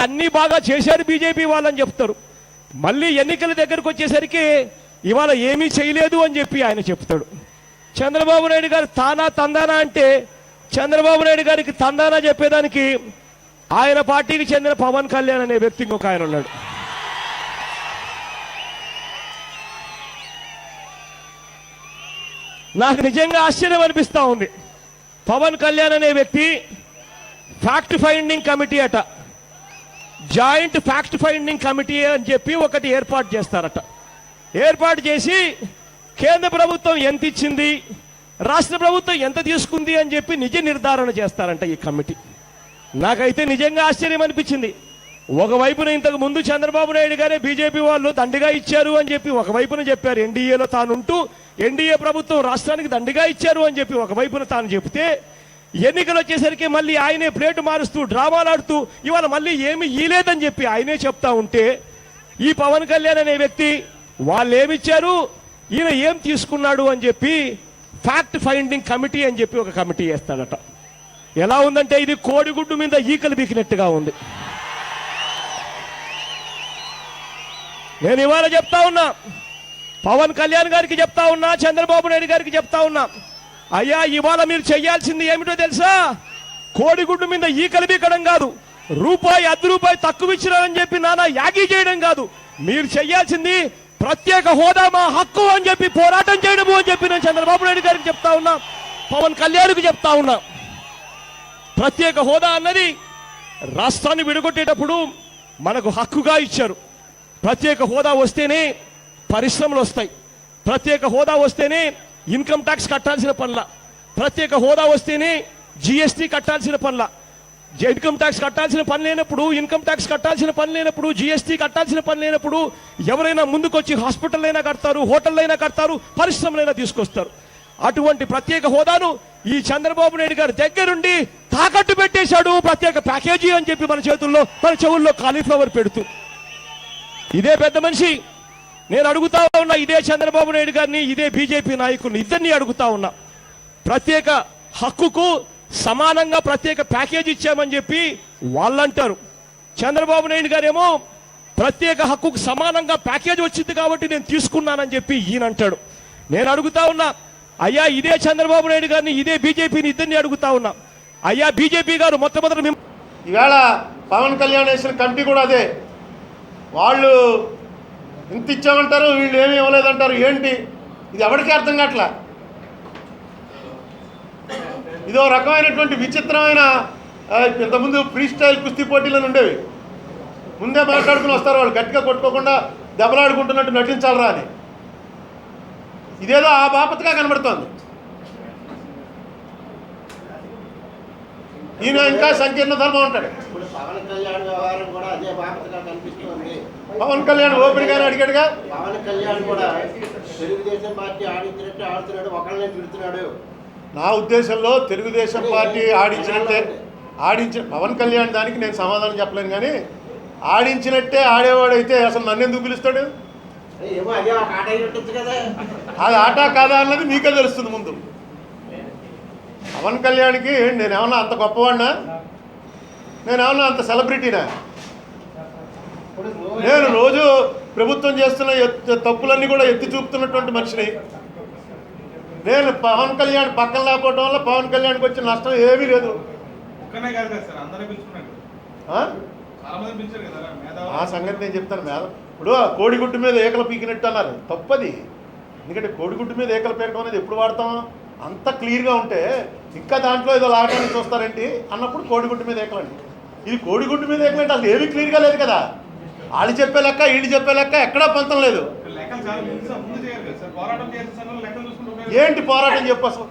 అన్నీ బాగా చేశారు బీజేపీ వాళ్ళని చెప్తారు. మళ్ళీ ఎన్నికల దగ్గరకు వచ్చేసరికి ఇవాళ ఏమీ చేయలేదు అని చెప్పి ఆయన చెప్తాడు. చంద్రబాబు నాయుడు గారు తానా తందానా అంటే చంద్రబాబు నాయుడు గారికి తందానా చెప్పేదానికి ఆయన పార్టీకి చెందిన పవన్ కళ్యాణ్ అనే వ్యక్తి ఇంకొక ఆయన ఉన్నాడు. నాకు నిజంగా ఆశ్చర్యం అనిపిస్తూ ఉంది. పవన్ కళ్యాణ్ అనే వ్యక్తి ఫ్యాక్ట్ ఫైండింగ్ కమిటీ అట, జాయింట్ ఫ్యాక్ట్ ఫైండింగ్ కమిటీ అని చెప్పి ఒకటి ఏర్పాటు చేస్తారట. ఏర్పాటు చేసి కేంద్ర ప్రభుత్వం ఎంత ఇచ్చింది, రాష్ట్ర ప్రభుత్వం ఎంత తీసుకుంది అని చెప్పి నిజ నిర్ధారణ చేస్తారంట ఈ కమిటీ. నాకైతే నిజంగా ఆశ్చర్యం అనిపించింది. ఒకవైపున ఇంతకు ముందు చంద్రబాబు నాయుడు గారే బీజేపీ వాళ్ళు దండిగా ఇచ్చారు అని చెప్పి ఒకవైపున చెప్పారు. ఎన్డీఏలో తానుంటూ ఎన్డీఏ ప్రభుత్వం రాష్ట్రానికి దండిగా ఇచ్చారు అని చెప్పి ఒకవైపున తాను చెప్తే, ఎన్నికలు వచ్చేసరికి మళ్ళీ ఆయనే ప్లేటు మారుస్తూ డ్రామాలాడుతూ ఇవాళ మళ్ళీ ఏమి ఇయ్యలేదని చెప్పి ఆయనే చెప్తా ఉంటే, ఈ పవన్ కళ్యాణ్ అనే వ్యక్తి వాళ్ళు ఏమిచ్చారు, ఈయన ఏం తీసుకున్నాడు అని చెప్పి ఫ్యాక్ట్ ఫైండింగ్ కమిటీ అని చెప్పి ఒక కమిటీ వేస్తాడట. ఎలా ఉందంటే ఇది కోడిగుడ్డు మీద ఈకలు బీకినట్టుగా ఉంది. నేను ఇవాళ చెప్తా ఉన్నా, పవన్ కళ్యాణ్ గారికి చెప్తా ఉన్నా, చంద్రబాబు నాయుడు గారికి చెప్తా ఉన్నా, అయ్యా ఇవాళ మీరు చెయ్యాల్సింది ఏమిటో తెలుసా? కోడిగుడ్డు మీద ఈకలు బీకడం కాదు, రూపాయి అర్ధ రూపాయి తక్కువ ఇచ్చినారని చెప్పి నానా యాగీ చేయడం కాదు. మీరు చెయ్యాల్సింది ప్రత్యేక హోదా మా హక్కు అని చెప్పి పోరాటం చేయడము అని చెప్పి నేను చంద్రబాబు నాయుడు గారికి చెప్తా ఉన్నా, పవన్ కళ్యాణ్కి చెప్తా ఉన్నా. ప్రత్యేక హోదా అన్నది రాష్ట్రాన్ని విడగొట్టేటప్పుడు మనకు హక్కుగా ఇచ్చారు. ప్రత్యేక హోదా వస్తేనే పరిశ్రమలు వస్తాయి, ప్రత్యేక హోదా వస్తేనే ఇన్కమ్ ట్యాక్స్ కట్టాల్సిన పనుల, ప్రత్యేక హోదా వస్తేనే జిఎస్టీ కట్టాల్సిన పనుల. ఇన్కమ్ ట్యాక్స్ కట్టాల్సిన పని లేనప్పుడు, ఇన్కమ్ ట్యాక్స్ కట్టాల్సిన పని లేనప్పుడు, జిఎస్టీ కట్టాల్సిన పని లేనప్పుడు ఎవరైనా ముందుకొచ్చి హాస్పిటల్ అయినా కడతారు, హోటల్ అయినా కడతారు, పరిశ్రమలైనా తీసుకొస్తారు. అటువంటి ప్రత్యేక హోదాను ఈ చంద్రబాబు నాయుడు గారి దగ్గరుండి తాకట్టు పెట్టేశాడు. ప్రత్యేక ప్యాకేజీ అని చెప్పి మన చేతుల్లో మన చెవుల్లో కాలీఫ్లవర్ పెడుతూ. ఇదే పెద్ద మనిషి నేను అడుగుతా ఉన్నా, ఇదే చంద్రబాబు నాయుడు గారిని, ఇదే బీజేపీ నాయకుల్ని ఇద్దరిని అడుగుతా ఉన్నా, ప్రత్యేక హక్కుకు సమానంగా ప్రత్యేక ప్యాకేజ్ ఇచ్చామని చెప్పి వాళ్ళంటారు. చంద్రబాబు నాయుడు గారేమో ప్రత్యేక హక్కుకు సమానంగా ప్యాకేజ్ వచ్చింది కాబట్టి నేను తీసుకున్నానని చెప్పి ఈయన అంటాడు. నేను అడుగుతా ఉన్నా, అయ్యా ఇదే చంద్రబాబు నాయుడు గారిని, ఇదే బీజేపీని ఇద్దరిని అడుగుతా ఉన్నా, అయ్యా బీజేపీ గారు మొట్టమొదటి ఈవేళ పవన్ కళ్యాణ్ వేసిన కమిటీ కూడా అదే, వాళ్ళు ఇంత ఇచ్చామంటారు, వీళ్ళు ఏమీ ఇవ్వలేదంటారు. ఏంటి ఇది? ఎవరికి అర్థం కావట్లా. ఇదో రకమైనటువంటి విచిత్రమైన, ఇంతకుముందు ఫ్రీ స్టైల్ కుస్తీ పోటీలను ఉండేవి, ముందే మాట్లాడుకుని వస్తారు వాళ్ళు, గట్టిగా కొట్టుకోకుండా దెబ్బలాడుకుంటున్నట్టు నటించాలరా అని. ఇదేదో ఆ బాపతగా కనబడుతోంది. ఈయన ఇంకా సంకీర్ణ ధర్మం ఉంటాడు. పవన్ కళ్యాణ్ ఓపెన్ గానే అడిగాడుగా, పవన్ కళ్యాణ్ కూడా తెలుగుదేశం పార్టీ ఆడించినట్టు ఆడుతున్నాడు, ఒకళ్ళనే తిడుతున్నాడు. నా ఉద్దేశంలో తెలుగుదేశం పార్టీ ఆడించినట్టే పవన్ కళ్యాణ్ దానికి నేను సమాధానం చెప్పలేను, కానీ ఆడించినట్టే ఆడేవాడైతే అసలు నన్ను ఎందుకు పిలుస్తాడు? అది ఆట కాదా అన్నది మీకే తెలుస్తుంది ముందు. పవన్ కళ్యాణ్కి నేనేమన్నా అంత గొప్పవాడినా, నేనేమన్నా అంత సెలబ్రిటీనా? నేను రోజు ప్రభుత్వం చేస్తున్న తప్పులన్నీ కూడా ఎత్తి చూపుతున్నటువంటి మనిషిని. నేను పవన్ కళ్యాణ్ పక్కన లేకపోవడం వల్ల పవన్ కళ్యాణ్కి వచ్చిన నష్టం ఏమీ లేదు. ఆ సంగతి నేను చెప్తాను. మేడం ఇప్పుడు కోడిగుడ్డు మీద ఏకలు పీకినట్టు అన్నారు, తప్పది. ఎందుకంటే కోడిగుడ్డు మీద ఏకలు పీకడం అనేది ఎప్పుడు వాడతాం? అంత క్లియర్గా ఉంటే ఇంకా దాంట్లో ఏదో లాగడానికి చూస్తారేంటి అన్నప్పుడు కోడిగుడ్డు మీద ఏకలండి. ఇది కోడిగుడ్డు మీద ఏకలంటే అసలు ఏమీ క్లియర్గా లేదు కదా. వాళ్ళు చెప్పే లెక్క, వీళ్ళు చెప్పే లెక్క ఎక్కడా పొంతం లేదు. ఏంటి పోరాటం చెప్పు అసలు?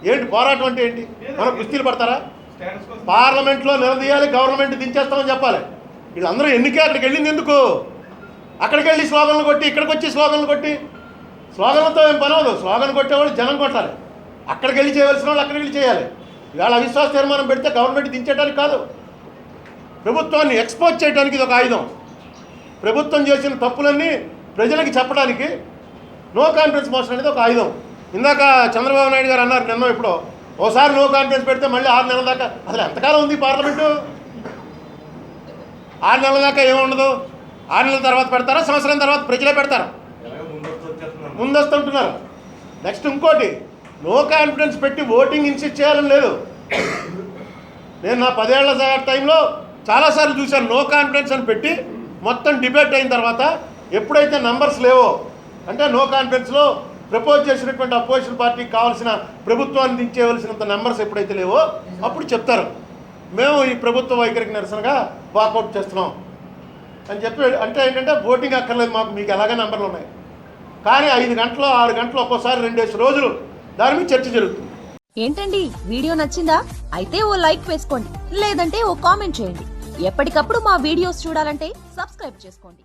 ఏంటి పోరాటం అంటే ఏంటి? మనం కుస్తీలు పడతారా? పార్లమెంట్లో నిలదీయాలి, గవర్నమెంట్ దించేస్తామని చెప్పాలి. వీళ్ళందరూ ఎన్నికే అక్కడికి వెళ్ళింది ఎందుకు? అక్కడికి వెళ్ళి స్లోగన్లు కొట్టి, ఇక్కడికి వచ్చి స్లోగన్లు కొట్టి, స్లోగన్లతో ఏం పని అవ్వదు. స్లోగన్ కొట్టేవాళ్ళు జనం కొట్టాలి, అక్కడికి వెళ్ళి చేయవలసిన వాళ్ళు అక్కడికి వెళ్ళి చేయాలి. ఇవాళ అవిశ్వాస తీర్మానం పెడితే గవర్నమెంట్ దించేయడానికి కాదు, ప్రభుత్వాన్ని ఎక్స్పోజ్ చేయడానికి ఇది ఒక ఆయుధం. ప్రభుత్వం చేసిన తప్పులన్నీ ప్రజలకి చెప్పడానికి నో కాన్ఫిడెన్స్ మోషన్ అనేది ఒక ఆయుధం. ఇందాక చంద్రబాబు నాయుడు గారు అన్నారు నిన్న ఎప్పుడో, ఓసారి నో కాన్ఫిడెన్స్ పెడితే మళ్ళీ 6 నెలల దాకా అసలు ఎంతకాలం ఉంది పార్లమెంటు? 6 నెలల దాకా ఏముండదు. 6 నెలల తర్వాత పెడతారా, సంవత్సరం తర్వాత ప్రజలే పెడతారు. ముందస్తు అంటున్నారు. నెక్స్ట్ ఇంకోటి, నో కాన్ఫిడెన్స్ పెట్టి ఓటింగ్ ఇన్సిస్ట్ చేయాలని లేదు. నేను నా 10 ఏళ్ల టైంలో చాలాసార్లు చూశాను. నో కాన్ఫిడెన్స్ అని పెట్టి మొత్తం డిబేట్ అయిన తర్వాత ఎప్పుడైతే నంబర్స్ లేవో, అంటే నో కాన్ఫిడెన్స్లో ప్రపోజ్ చేసినటువంటి అపోజిషన్ పార్టీకి కావాల్సిన ప్రభుత్వాన్ని దించేయవలసినంత నెంబర్స్ ఎప్పుడైతే లేవో అప్పుడు చెప్తారు మేము ఈ ప్రభుత్వ వైఖరికి నిరసనగా వాకౌట్ చేస్తున్నాం అని చెప్పి. అంటే ఏంటంటే ఓటింగ్ అక్కర్లేదు మాకు, మీకు ఎలాగ నెంబర్లు ఉన్నాయి. కానీ 5 గంటలు 6 గంటలు ఒక్కోసారి 2 రోజులు దాని మీద చర్చ జరుగుతుంది. ఏంటండి వీడియో నచ్చిందా? అయితే ఓ లైక్ వేసుకోండి, లేదంటే ఓ కామెంట్ చేయండి. ఎప్పటికప్పుడు మా వీడియోస్ చూడాలంటే సబ్స్క్రైబ్ చేసుకోండి.